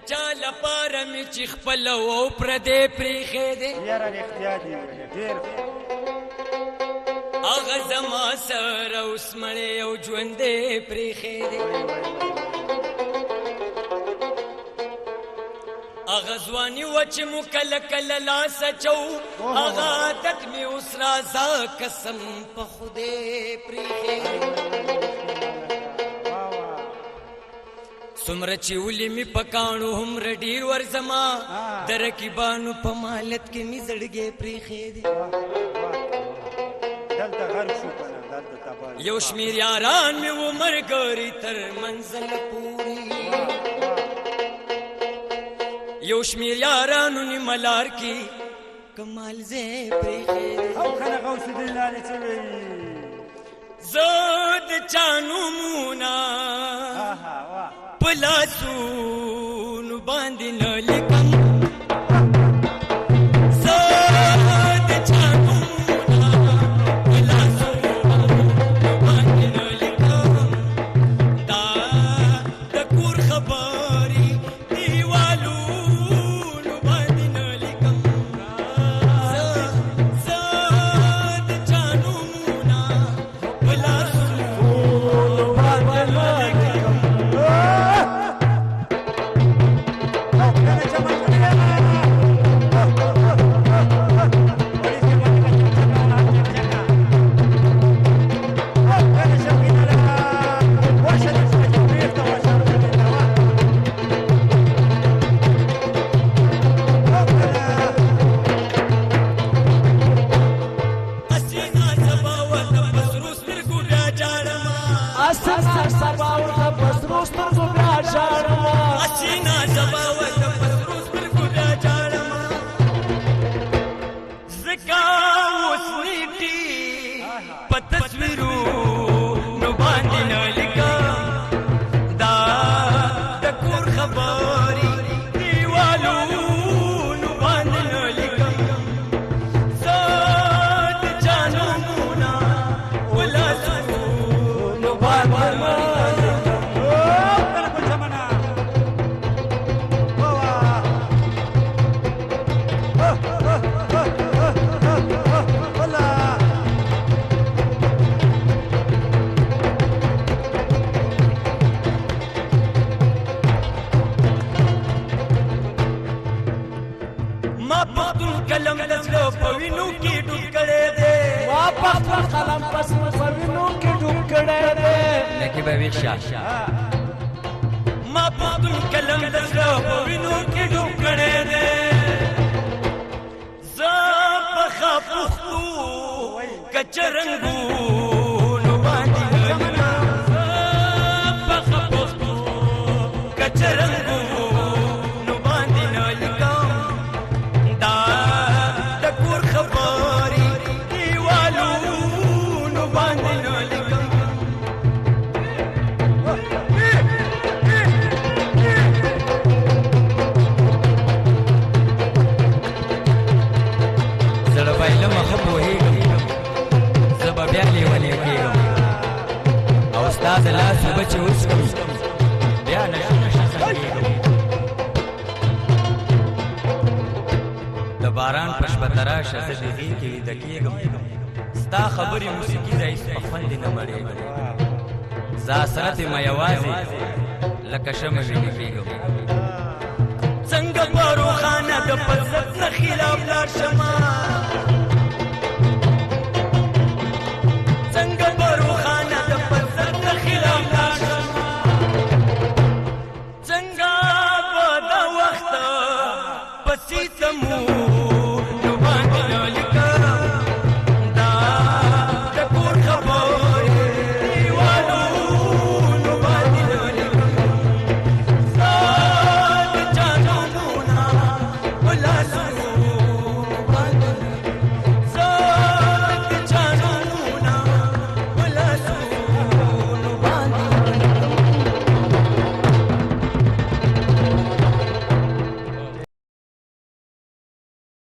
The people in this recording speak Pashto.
چا لپاره مې چې خپله و پردی پرېښی دی یاره رښتیا دې ویلې ډېر هغه زما سره اوس مړی او ژوندی پرېښی دی هغه ځواني وه چې مو کله کله لاس اچو هغه عادت مې اوس راځه قسم په خدای پرېښی څومره چې ولې مې په کاڼو هومره ډېر ورځما د رقیبانو په مالت کې مې زړګی پرېښی دی یو شمېر یاران مې و ملګري تر منزله پورې یو شمېر یارانو نیمه لار کې کمال ځای پرېښی دی او کنه غوث الدین لالي څه وایي زه د چا نومونه په لاسونو باندې نه لیکم زه د چا نومونه په لاسونو باندې نه لیکم دا د کور خبرې دیوالونو باندې نه لیکم زه د چا نومونه په لاسونو باندې نه لیکم ما پختون کلم د زړه په وینو کې ډوب کړی دی زه پخه پښتو کچه رنګونو باندې نه لیکم زه پخه پښتو کچه رنګونو باندې نه لیکم دا د کور خبرې دیوالونو باندې نه لیکم د لاسو بچې وڅکم بیا نشه کېږم د باران په شپه ته راشه زه د غېږ کې ویده کېږم ستا خبرې موسیقي ده هېڅ په خوند نه مړېږم زه حسرت یم یوازې لکه شمع ویده کېږم څنګه په روښانه د فلسف نه خلاف لاړ شم